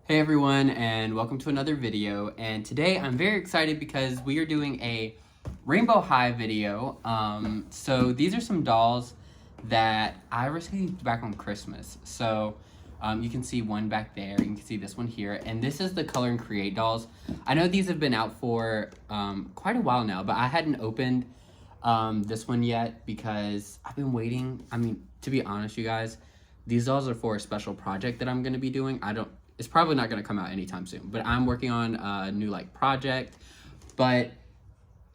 Hey everyone, and welcome to another video. And today I'm very excited because we are doing a Rainbow High video. So these are some dolls that I received back on Christmas. So you can see one back there, you can see this one here, and this is the Color and Create dolls. I know these have been out for quite a while now, but I hadn't opened this one yet because I've been waiting. I mean, to be honest, you guys, these dolls are for a special project that I'm going to be doing. It's probably not going to come out anytime soon, but I'm working on a new project. But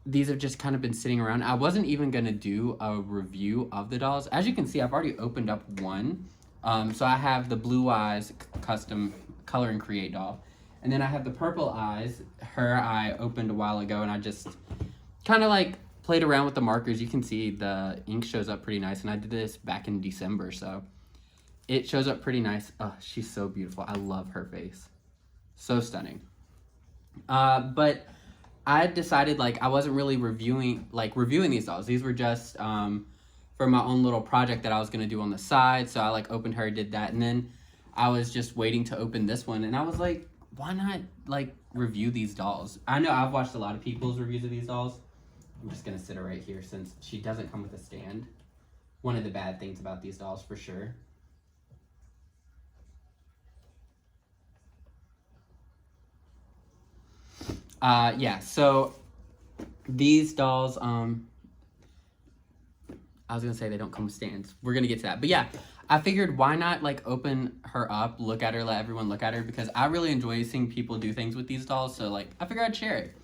these have just kind of been sitting around. I wasn't even going to do a review of the dolls. As you can see, I've already opened up one. So I have the Blue Eyes custom Color and Create doll. And then I have the Purple Eyes. Her I opened a while ago, and I just kind of played around with the markers. You can see the ink shows up pretty nice, and I did this back in December, so it shows up pretty nice. Oh, she's so beautiful. I love her face. So stunning. But I decided I wasn't really reviewing these dolls. These were just for my own little project that I was gonna do on the side. So I opened her, did that, and then I was just waiting to open this one, and I was like, why not review these dolls? I know I've watched a lot of people's reviews of these dolls. I'm just gonna sit her right here since she doesn't come with a stand. One of the bad things about these dolls for sure. Yeah, so these dolls, I was gonna say they don't come with stands. We're gonna get to that. But yeah, I figured why not open her up, look at her, let everyone look at her, because I really enjoy seeing people do things with these dolls. So I figured I'd share it.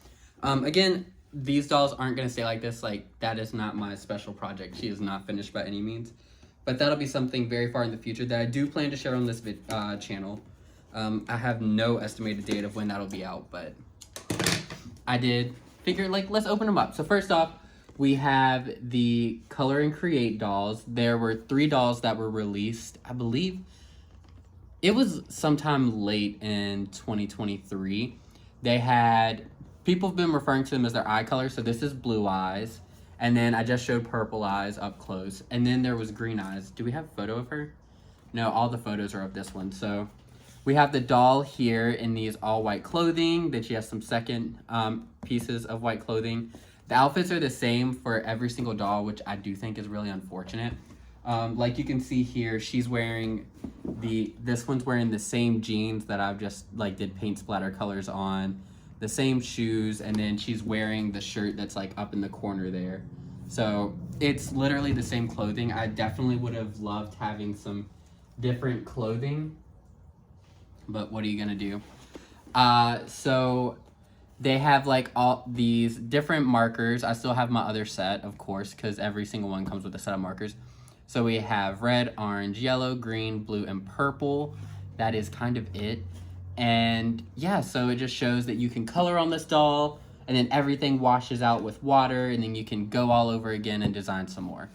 Again, these dolls aren't gonna stay like this. That is not my special project. She is not finished by any means. But that'll be something very far in the future that I do plan to share on this channel. I have no estimated date of when that'll be out, but I did figure, let's open them up. So first off, we have the Color and Create dolls. There were 3 dolls that were released. I believe it was sometime late in 2023. People have been referring to them as their eye color. So this is Blue Eyes. And then I just showed Purple Eyes up close. And then there was Green Eyes. Do we have a photo of her? No, all the photos are of this one. So we have the doll here in these all white clothing. Then she has some second pieces of white clothing. The outfits are the same for every single doll, which I do think is really unfortunate. Like you can see here, she's wearing this one's wearing the same jeans that I've just did paint splatter colors on, the same shoes, and then she's wearing the shirt that's up in the corner there. So it's literally the same clothing. I definitely would have loved having some different clothing, but what are you gonna do? So they have all these different markers. I still have my other set, of course, because every single one comes with a set of markers. So we have red, orange, yellow, green, blue, and purple. That is kind of it. And yeah, so it just shows that you can color on this doll, and then everything washes out with water, and then you can go all over again and design some more.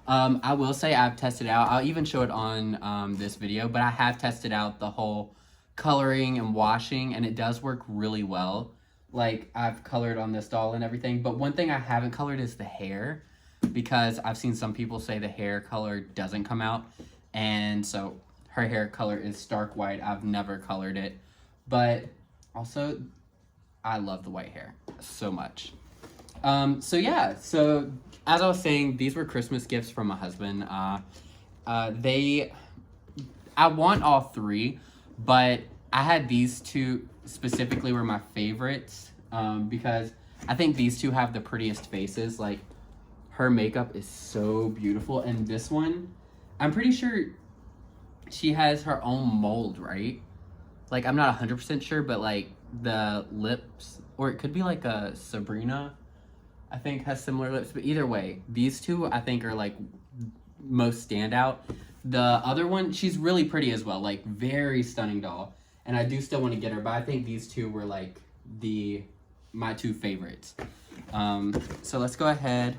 I will say I've tested out. I'll even show it on this video, but I have tested out the whole coloring and washing, and it does work really well. I've colored on this doll and everything, but one thing I haven't colored is the hair, because I've seen some people say the hair color doesn't come out, and so her hair color is stark white. I've never colored it, but also I love the white hair so much. So yeah, so as I was saying, these were Christmas gifts from my husband. I want all 3, but I had these 2 specifically were my favorites, because I think these 2 have the prettiest faces. Her makeup is so beautiful, and this one, I'm pretty sure she has her own mold, right? I'm not 100% sure, but the lips, or it could be a Sabrina, I think, has similar lips. But either way, these 2 I think are most standout. The other one, she's really pretty as well, very stunning doll, and I do still want to get her, but I think these 2 were my 2 favorites. So let's go ahead,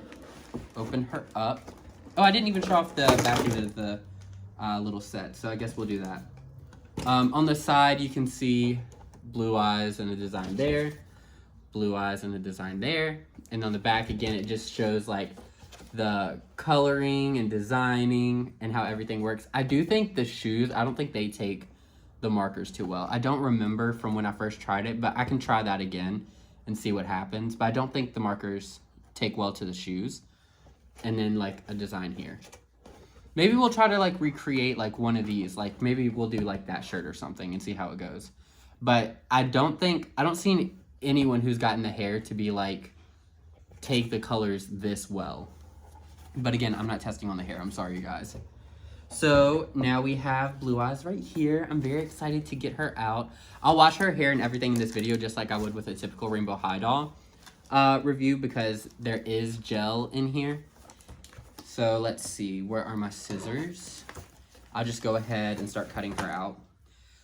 open her up. Oh, I didn't even show off the back of the little set, so I guess we'll do that. On the side, you can see Blue Eyes and a design there, Blue Eyes and a design there, and on the back again, it just shows the coloring and designing and how everything works. I do think the shoes, I don't think they take the markers too well. I don't remember from when I first tried it, but I can try that again and see what happens. But I don't think the markers take well to the shoes. And then like a design here. Maybe we'll try to like recreate like one of these. Like maybe we'll do like that shirt or something and see how it goes. But I don't see anyone who's gotten the hair to be like, take the colors this well. But again, I'm not testing on the hair. I'm sorry, you guys. So now we have Blue Eyes right here. I'm very excited to get her out. I'll wash her hair and everything in this video just like I would with a typical Rainbow High doll review because there is gel in here. So let's see, where are my scissors? I'll just go ahead and start cutting her out.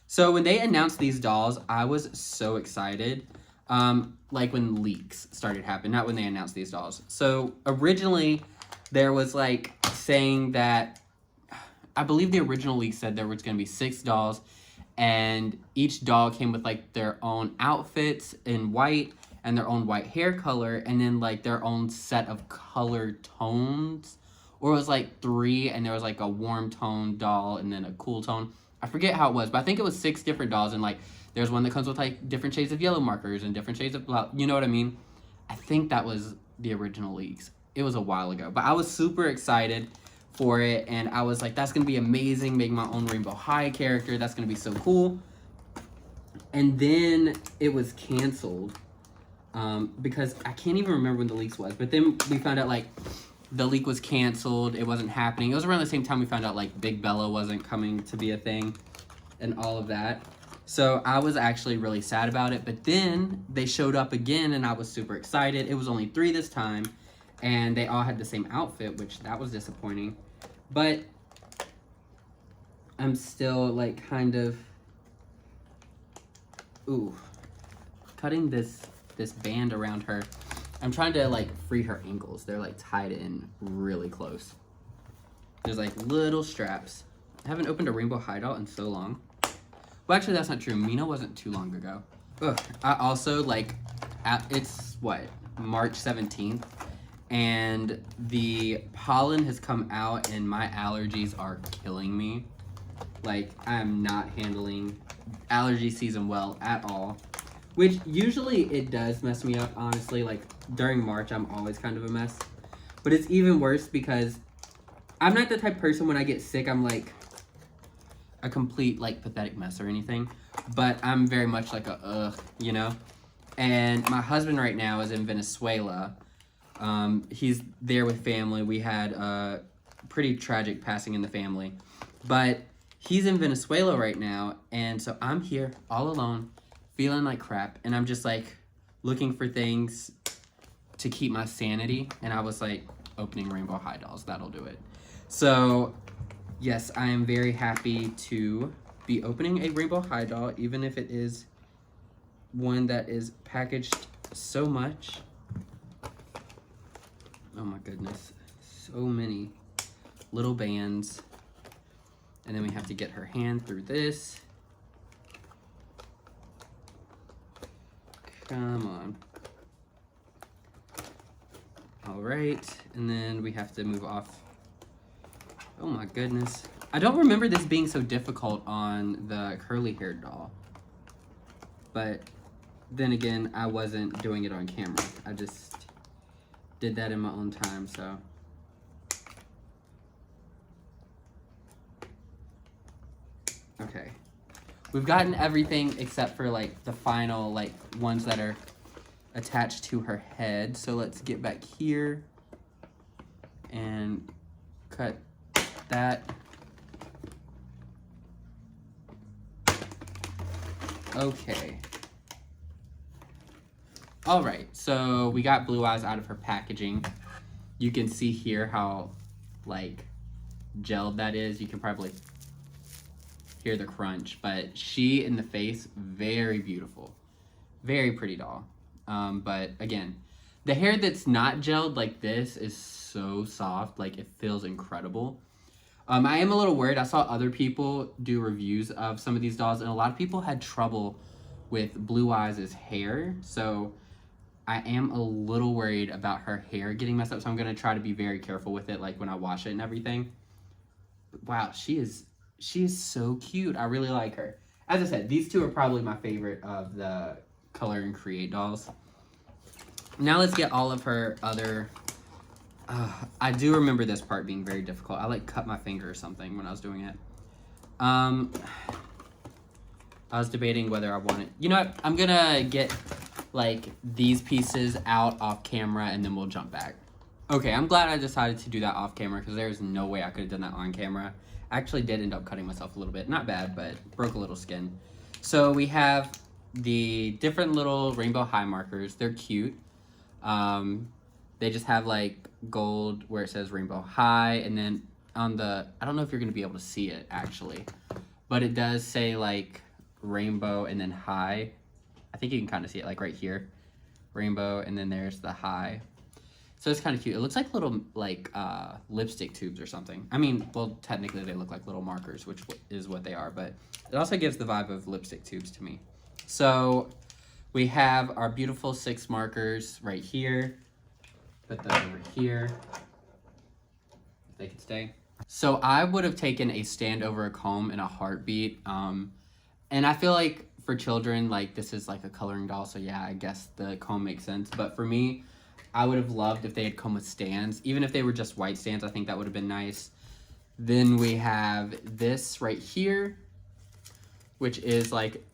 So when they announced these dolls, I was so excited. Like when leaks started happening, not when they announced these dolls. So originally there was like saying that, I believe the original leak said there was going to be 6 dolls and each doll came with like their own outfits in white and their own white hair color and then like their own set of color tones. Or it was like 3 and there was like a warm tone doll and then a cool tone. I forget how it was, but I think it was 6 different dolls and like there's one that comes with like different shades of yellow markers and different shades of blah, you know what I mean? I think that was the original leaks. It was a while ago, but I was super excited for it and I was like, that's gonna be amazing, making my own Rainbow High character, that's gonna be so cool. And then it was canceled because I can't even remember when the leaks was, but then we found out like the leak was canceled, it wasn't happening. It was around the same time we found out like Big Bella wasn't coming to be a thing and all of that. So I was actually really sad about it, but then they showed up again and I was super excited. It was only 3 this time and they all had the same outfit, which that was disappointing. But I'm still like kind of, cutting this band around her. I'm trying to like free her ankles. They're like tied in really close. There's like little straps. I haven't opened a Rainbow High doll in so long. Well, actually that's not true. Mina wasn't too long ago. I also like, it's what, March 17th. And the pollen has come out and my allergies are killing me. Like, I'm not handling allergy season well at all. Which usually it does mess me up, honestly. Like, during March, I'm always kind of a mess. But it's even worse because I'm not the type of person when I get sick, I'm like a complete, like, pathetic mess or anything. But I'm very much like a, you know? And my husband right now is in Venezuela. He's there with family. We had a pretty tragic passing in the family. But he's in Venezuela right now, and so I'm here all alone, feeling like crap, and I'm just like looking for things to keep my sanity, and I was like, opening Rainbow High dolls, that'll do it. So yes, I am very happy to be opening a Rainbow High doll, even if it is one that is packaged so much. Oh my goodness, so many little bands. And then we have to get her hand through this. Come on. All right, and then we have to move off. Oh my goodness. I don't remember this being so difficult on the curly haired doll. But then again, I wasn't doing it on camera. I just did that in my own time, so. Okay. We've gotten everything except for like the final like ones that are attached to her head. So let's get back here and cut that. Okay. All right, so we got Blue Eyes out of her packaging. You can see here how like gelled that is. You can probably hear the crunch, but she in the face, very beautiful, very pretty doll. But again, the hair that's not gelled like this is so soft, like it feels incredible. I am a little worried. I saw other people do reviews of some of these dolls, and a lot of people had trouble with Blue Eyes' hair, so I am a little worried about her hair getting messed up, so I'm gonna try to be very careful with it, like when I wash it and everything. But wow, she is so cute. I really like her. as I said, these two are probably my favorite of the Color and Create dolls. Now let's get all of her other... I do remember this part being very difficult. I like cut my finger or something when I was doing it. I was debating whether I wanted... You know what? I'm gonna get like these pieces out off camera and then we'll jump back. Okay, I'm glad I decided to do that off camera because there's no way I could have done that on camera. I actually did end up cutting myself a little bit. Not bad, but broke a little skin. So we have the different little rainbow high markers. They're cute. They just have like gold where it says rainbow high, and then on the, I don't know if you're gonna be able to see it actually, but it does say like rainbow and then high. I think you can kind of see it like right here, rainbow, and then there's the high. So it's kind of cute. It looks like little like lipstick tubes or something. I mean, well, technically they look like little markers, which is what they are, but it also gives the vibe of lipstick tubes to me. So we have our beautiful 6 markers right here. Put those over here. If they could stay. So I would have taken a stand over a comb in a heartbeat. And I feel like for children, like this is like a coloring doll. So yeah, I guess the comb makes sense. But for me, I would have loved if they had come with stands. Even if they were just white stands, I think that would have been nice. Then we have this right here, which is like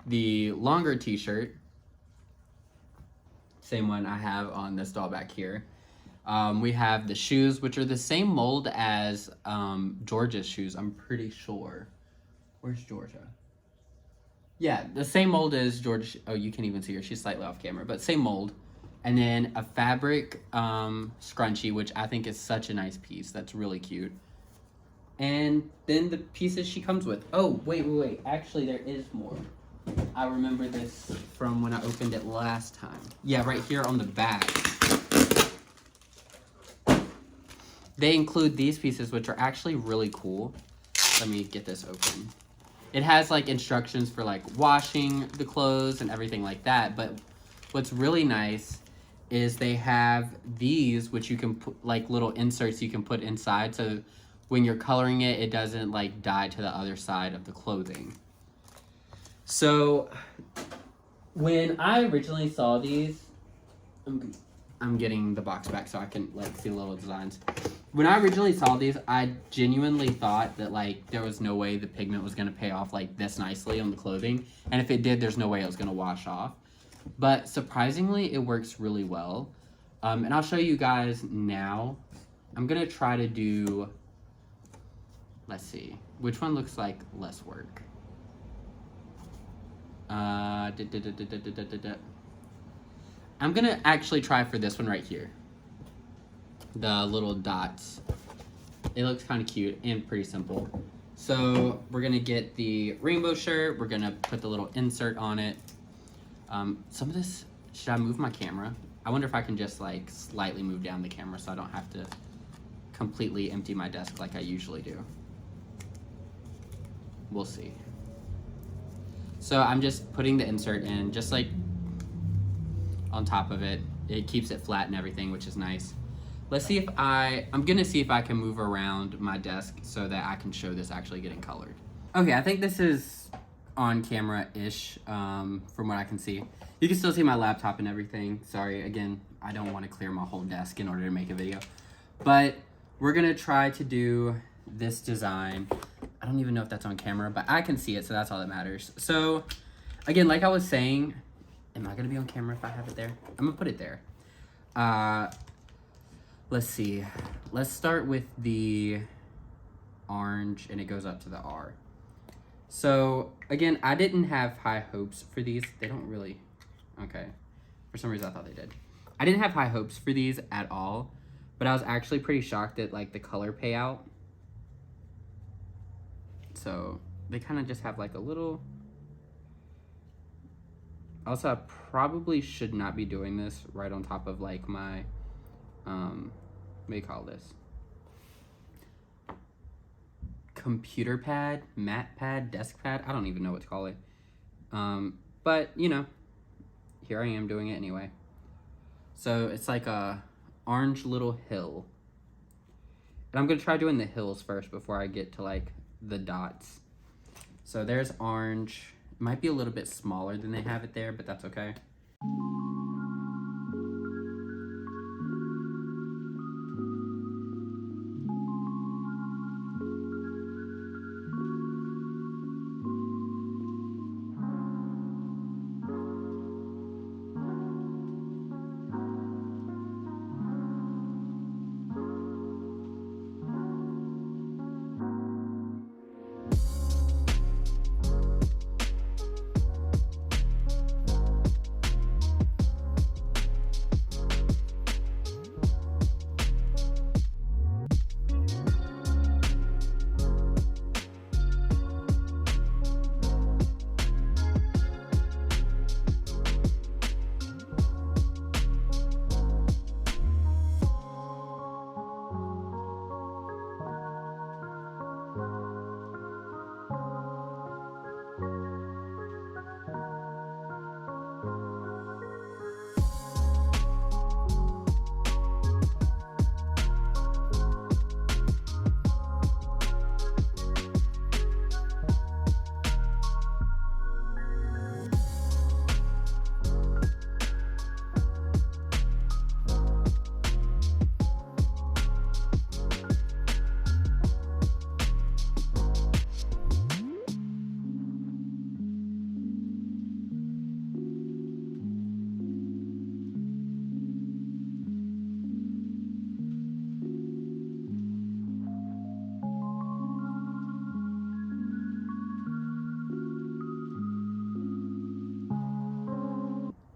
the longer t-shirt. Same one I have on this doll back here. We have the shoes, which are the same mold as Georgia's shoes, I'm pretty sure. Where's Georgia? Yeah, the same mold as Georgia. Oh, you can't even see her. She's slightly off camera, but same mold. And then a fabric scrunchie, which I think is such a nice piece. That's really cute. And then the pieces she comes with. Oh, wait. Actually, there is more. I remember this from when I opened it last time. Yeah, right here on the back. They include these pieces, which are actually really cool. Let me get this open. It has like instructions for like washing the clothes and everything like that. But what's really nice is they have these, which you can put like little inserts you can put inside. So when you're coloring it, it doesn't like dye to the other side of the clothing. So when I originally saw these, I'm getting the box back so I can like see the little designs. When I originally saw these, I genuinely thought that like there was no way the pigment was gonna pay off like this nicely on the clothing. And if it did, there's no way it was gonna wash off. But surprisingly, it works really well. And I'll show you guys now. I'm gonna try to do, let's see, which one looks like less work. I'm gonna actually try for this one right here. The little dots. It looks kind of cute and pretty simple. So we're gonna get the rainbow shirt. We're gonna put the little insert on it. Some of this, should I move my camera? I wonder if I can just like slightly move down the camera so I don't have to completely empty my desk like I usually do. We'll see. So I'm just putting the insert in, just like on top of it. It keeps it flat and everything, which is nice. Let's see if I'm gonna see if I can move around my desk so that I can show this actually getting colored. Okay, I think this is on camera-ish, from what I can see. You can still see my laptop and everything. Sorry, again, I don't want to clear my whole desk in order to make a video. But we're gonna try to do this design. I don't even know if that's on camera, but I can see it, so that's all that matters. So, again, like I was saying, am I gonna be on camera if I have it there? I'm gonna put it there. Let's see. Let's start with the orange, and it goes up to the R. So, again, I didn't have high hopes for these. They don't really... Okay. For some reason, I thought they did. I didn't have high hopes for these at all, but I was actually pretty shocked at, like, the color payout. So, they kind of just have, like, a little... Also, I probably should not be doing this right on top of, like, my... what do you call this? Computer pad, mat pad, desk pad. I don't even know what to call it. But, you know, here I am doing it anyway. So it's like a orange little hill. And I'm going to try doing the hills first before I get to like the dots. So there's orange. It might be a little bit smaller than they have it there, but that's okay.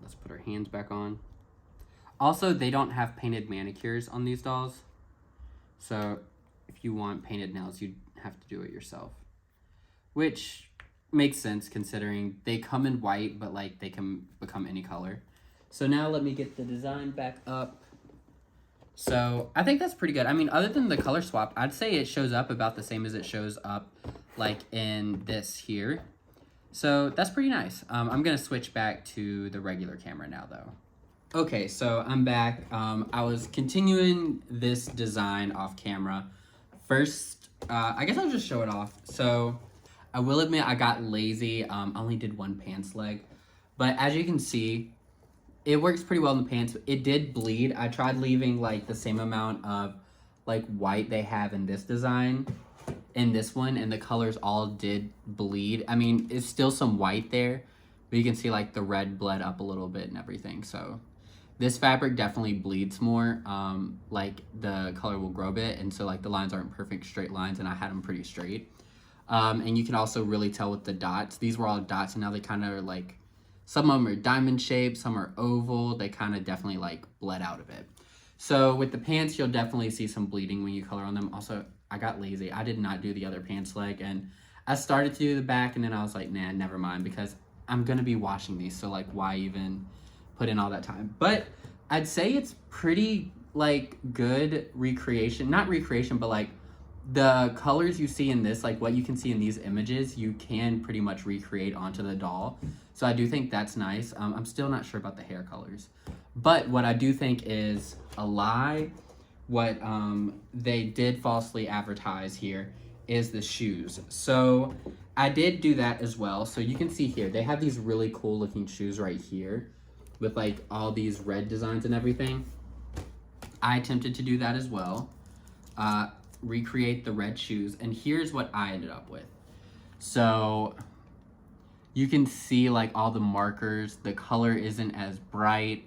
Let's put our hands back on. Also, they don't have painted manicures on these dolls. So if you want painted nails, you'd have to do it yourself. Which makes sense considering they come in white, but like they can become any color. So now let me get the design back up. So I think that's pretty good. I mean, other than the color swap, I'd say it shows up about the same as it shows up like in this here. So that's pretty nice. I'm gonna switch back to the regular camera now though. Okay, so I'm back. I was continuing this design off camera. First, I guess I'll just show it off. So I will admit I got lazy. I only did one pants leg, but as you can see, it works pretty well in the pants. It did bleed. I tried leaving like the same amount of like white they have in this design in this one, and the colors all did bleed. I mean, it's still some white there, but you can see like the red bled up a little bit and everything. So this fabric definitely bleeds more. Like the color will grow a bit, and so like the lines aren't perfect straight lines, and I had them pretty straight. And you can also really tell with the dots. These were all dots, and now they kind of are like, some of them are diamond shaped, some are oval. They kind of definitely like bled out a bit. So with the pants, you'll definitely see some bleeding when you color on them. Also, I got lazy. I did not do the other pants leg, and I started to do the back, and then I was like, nah, never mind, because I'm gonna be washing these, so like why even put in all that time? But I'd say it's pretty like good recreation, not recreation, but like the colors you see in this, like what you can see in these images, you can pretty much recreate onto the doll. So I do think that's nice. I'm still not sure about the hair colors, but what I do think is a lie, what they did falsely advertise here, is the shoes. So I did do that as well. So you can see here, they have these really cool looking shoes right here with like all these red designs and everything. I attempted to do that as well. Recreate the red shoes, and here's what I ended up with. So you can see like all the markers, the color isn't as bright,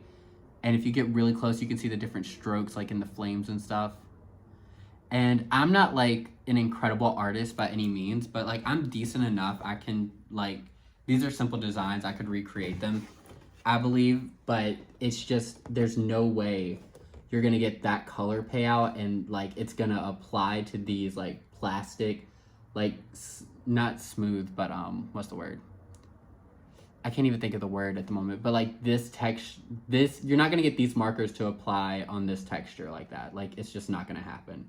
and if you get really close you can see the different strokes like in the flames and stuff. And I'm not like an incredible artist by any means, but like I'm decent enough. I can like, these are simple designs, I could recreate them, I believe, but it's just, there's no way you're gonna get that color payout and like it's gonna apply to these like plastic, like not smooth, but what's the word? I can't even think of the word at the moment, but like this text, this, you're not gonna get these markers to apply on this texture like that. Like it's just not gonna happen.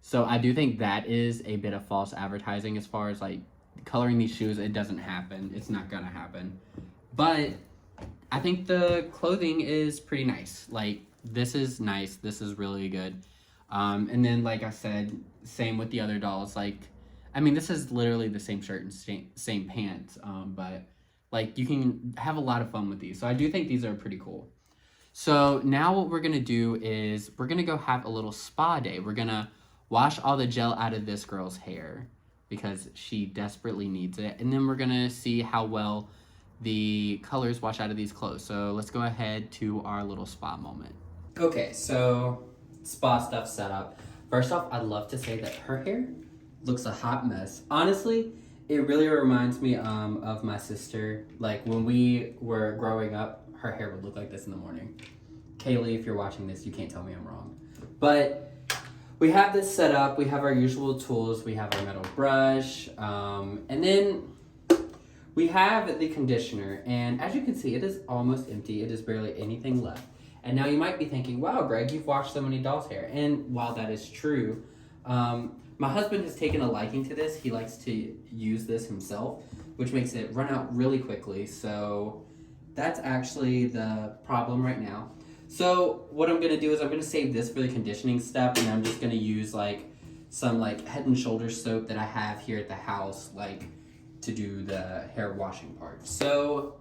So I do think that is a bit of false advertising as far as like coloring these shoes. It doesn't happen. It's not gonna happen. But I think the clothing is pretty nice. Like this is nice. This is really good. And then like I said, same with the other dolls. Like I mean, this is literally the same shirt and same pants, but like you can have a lot of fun with these. So I do think these are pretty cool. So now what we're gonna do is we're gonna go have a little spa day. We're gonna wash all the gel out of this girl's hair because she desperately needs it. And then we're gonna see how well the colors wash out of these clothes. So let's go ahead to our little spa moment. Okay, so spa stuff set up. First off, I'd love to say that her hair looks a hot mess. Honestly, it really reminds me of my sister. Like when we were growing up, her hair would look like this in the morning. Kaylee, if you're watching this, you can't tell me I'm wrong. But we have this set up. We have our usual tools. We have our metal brush. And then we have the conditioner. And as you can see, it is almost empty. It is barely anything left. And now you might be thinking, wow, Greg, you've washed so many dolls' hair. And while that is true, my husband has taken a liking to this. He likes to use this himself, which makes it run out really quickly. So that's actually the problem right now. So what I'm gonna do is I'm gonna save this for the conditioning step, and I'm just gonna use like some like Head and Shoulders soap that I have here at the house, like to do the hair washing part. So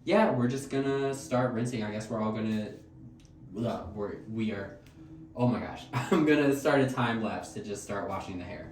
yeah, we're just gonna start rinsing. I guess we're all gonna, we are, oh my gosh. I'm gonna start a time lapse to just start washing the hair.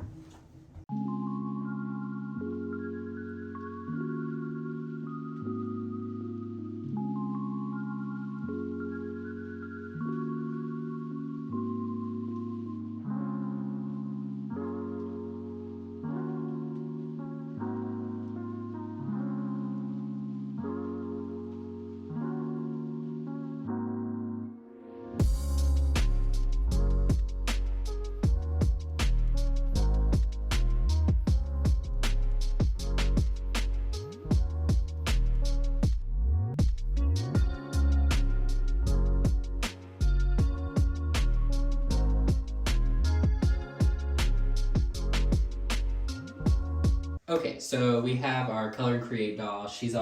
Okay, so we have our Color and Create doll. She's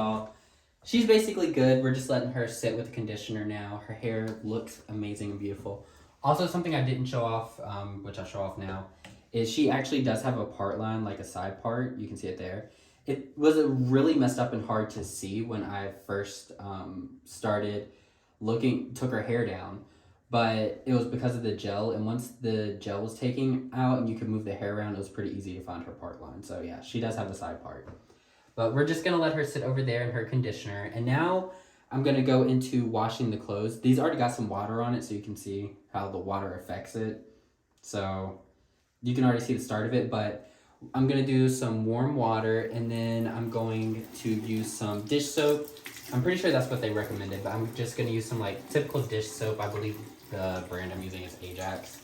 basically good. We're just letting her sit with the conditioner now. Her hair looks amazing and beautiful. Also, something I didn't show off, which I'll show off now, is she actually does have a part line, like a side part. You can see it there. It was really messed up and hard to see when I first took her hair down. But it was because of the gel, and once the gel was taken out and you could move the hair around, it was pretty easy to find her part line. So yeah, she does have a side part. But we're just gonna let her sit over there in her conditioner. And now I'm gonna go into washing the clothes. These already got some water on it, so you can see how the water affects it. So you can already see the start of it, but I'm gonna do some warm water, and then I'm going to use some dish soap. I'm pretty sure that's what they recommended, but I'm just gonna use some like typical dish soap. I believe the brand I'm using is Ajax.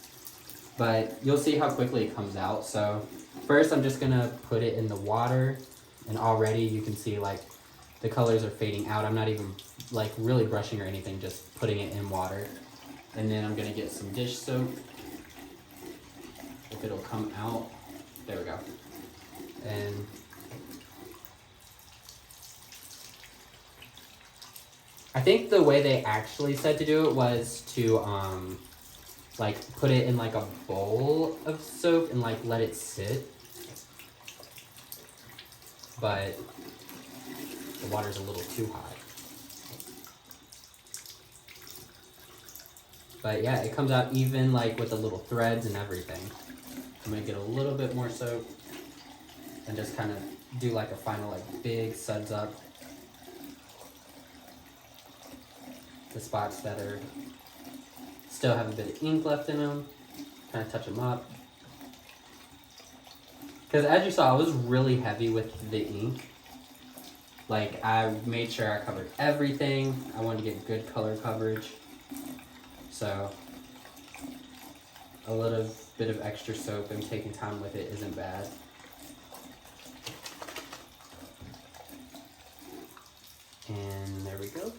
But you'll see how quickly it comes out. So first I'm just gonna put it in the water, and already you can see like the colors are fading out. I'm not even like really brushing or anything, just putting it in water. And then I'm gonna get some dish soap. If it'll come out. There we go. And I think the way they actually said to do it was to like put it in like a bowl of soap and like let it sit. But the water's a little too hot. But yeah, it comes out even like with the little threads and everything. I'm gonna get a little bit more soap and just kind of do like a final like big suds up. The spots that are still have a bit of ink left in them, kind of touch them up. Because as you saw, I was really heavy with the ink. Like I made sure I covered everything. I wanted to get good color coverage. So a little bit of extra soap and taking time with it isn't bad. And there we go.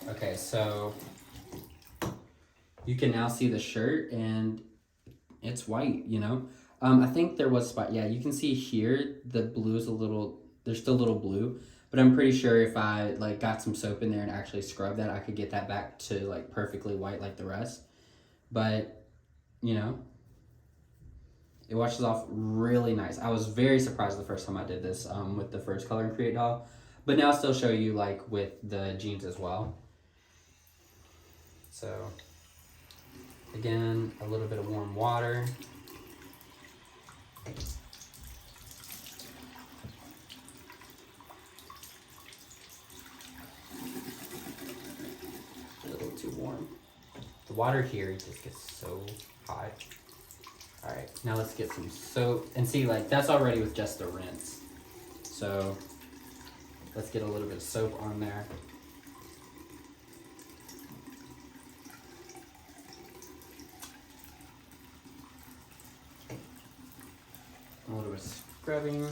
Okay, so you can now see the shirt and it's white, you know? I think there was spot. Yeah, you can see here the blue's a little, there's still a little blue, but I'm pretty sure if I like got some soap in there and actually scrubbed that, I could get that back to like perfectly white like the rest. But, you know, it washes off really nice. I was very surprised the first time I did this with the first Color and Create doll. But now I'll still show you like with the jeans as well. So, again, a little bit of warm water. A little too warm. The water here just gets so hot. All right, now let's get some soap. And see, like, that's already with just the rinse. So, let's get a little bit of soap on there. A little bit of scrubbing.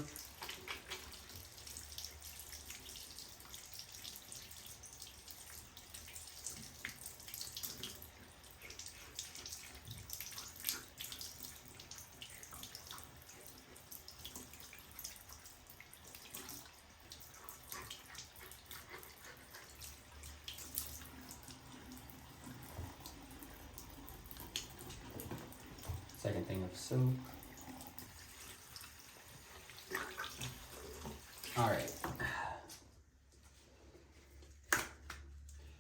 Second thing of soap. All right.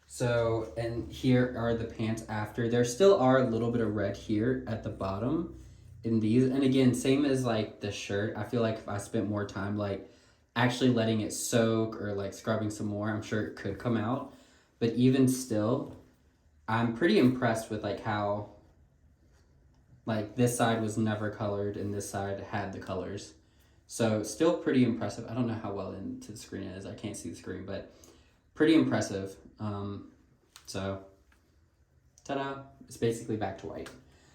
So, and here are the pants after. There still are a little bit of red here at the bottom in these. And again, same as like the shirt. I feel like if I spent more time like actually letting it soak or like scrubbing some more, I'm sure it could come out. But even still, I'm pretty impressed with like how like this side was never colored and this side had the colors. So still pretty impressive. I don't know how well into the screen it is. I can't see the screen, but pretty impressive. So ta-da, it's basically back to white.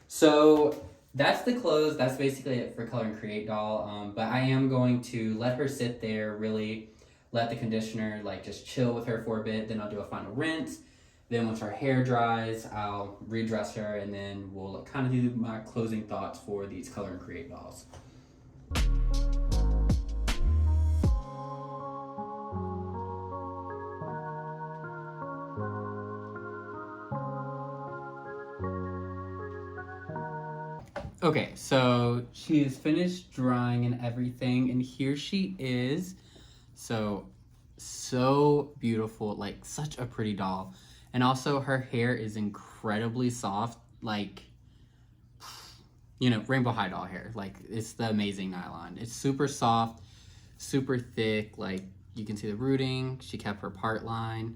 So that's the clothes. That's basically it for Color and Create doll. But I am going to let her sit there, really let the conditioner like just chill with her for a bit. Then I'll do a final rinse. Then once her hair dries, I'll redress her, and then we'll kind of do my closing thoughts for these Color and Create dolls. Okay, so she is finished drying and everything, and here she is. So beautiful, like such a pretty doll. And also her hair is incredibly soft, like, you know, Rainbow High doll hair. Like, it's the amazing nylon. It's super soft, super thick, like, you can see the rooting. She kept her part line.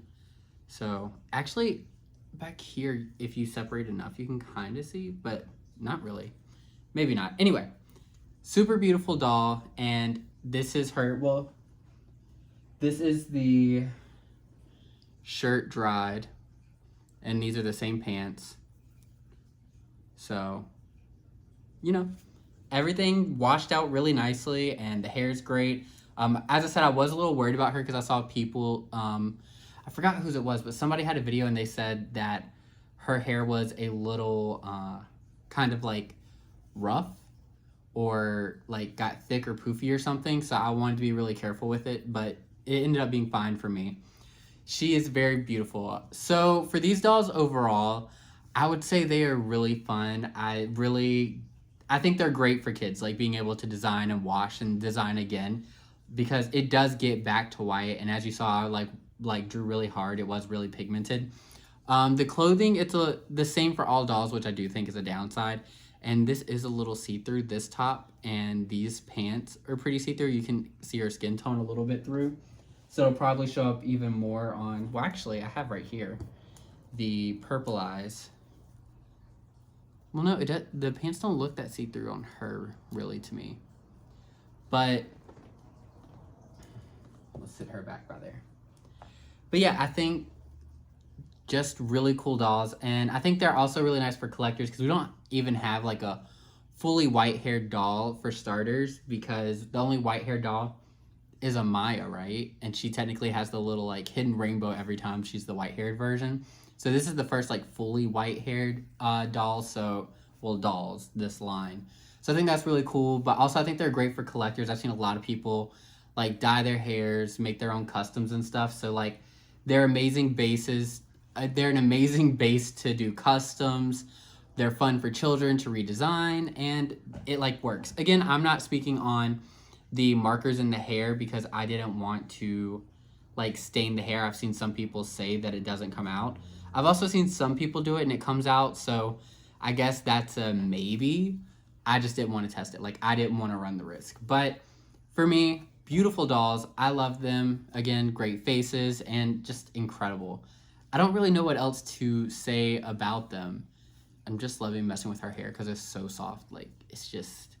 So, actually, back here, if you separate enough, you can kind of see, but not really. Maybe not. Anyway, super beautiful doll, and this is her, well, this is the shirt dried, and these are the same pants. So, you know, everything washed out really nicely, and the hair's great. As I said, I was a little worried about her because I saw people, I forgot whose it was, but somebody had a video and they said that her hair was a little kind of like rough or like got thick or poofy or something. So I wanted to be really careful with it, but it ended up being fine for me. She is very beautiful. So for these dolls overall, I would say they are really fun. I think they're great for kids, like being able to design and wash and design again, because it does get back to white. And as you saw, I like drew really hard. It was really pigmented. The clothing, it's the same for all dolls, which I do think is a downside. And this is a little see-through, this top, and these pants are pretty see-through. You can see her skin tone a little bit through. So it'll probably show up even more on, well, actually, I have right here the purple eyes. Well, no, the pants don't look that see-through on her, really, to me. But let's sit her back by there. But yeah, I think just really cool dolls. And I think they're also really nice for collectors because we don't even have like a fully white-haired doll for starters, because the only white-haired doll is Amaya, right? And she technically has the little like hidden rainbow every time she's the white-haired version. So this is the first like fully white-haired doll. So, well, dolls, this line. So I think that's really cool. But also I think they're great for collectors. I've seen a lot of people like dye their hairs, make their own customs and stuff. So like they're amazing bases. They're an amazing base to do customs. They're fun for children to redesign, and it like works. Again, I'm not speaking on the markers in the hair because I didn't want to like stain the hair. I've seen some people say that it doesn't come out. I've also seen some people do it and it comes out, so I guess that's a maybe. I just didn't want to test it. Like, I didn't want to run the risk. But for me, beautiful dolls. I love them. Again, great faces and just incredible. I don't really know what else to say about them. I'm just loving messing with her hair because it's so soft. Like, it's just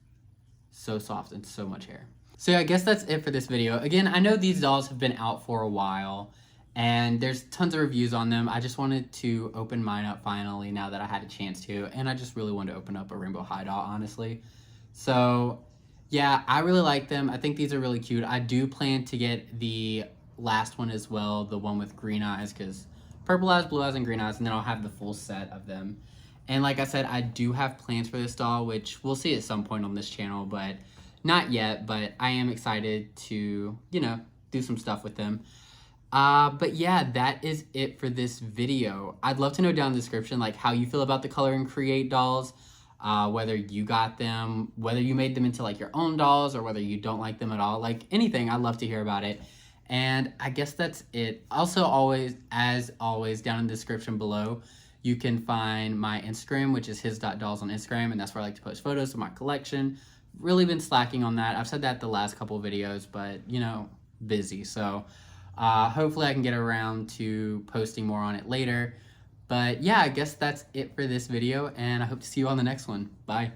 so soft and so much hair. So yeah, I guess that's it for this video. Again, I know these dolls have been out for a while and there's tons of reviews on them. I just wanted to open mine up finally now that I had a chance to, and I just really wanted to open up a Rainbow High doll, honestly. So yeah, I really like them. I think these are really cute. I do plan to get the last one as well, the one with green eyes, because purple eyes, blue eyes, and green eyes, and then I'll have the full set of them. And like I said, I do have plans for this doll, which we'll see at some point on this channel, but not yet. But I am excited to, you know, do some stuff with them. But yeah, that is it for this video. I'd love to know down in the description, like, how you feel about the Color and Create dolls, whether you got them, whether you made them into like your own dolls, or whether you don't like them at all. Like, anything, I'd love to hear about it. And I guess that's it. Also, always, as always, down in the description below, you can find my Instagram, which is his.dolls on Instagram, and that's where I like to post photos of my collection. Really been slacking on that. I've said that the last couple of videos, but, you know, busy. So hopefully I can get around to posting more on it later. But yeah, I guess that's it for this video, and I hope to see you on the next one. Bye.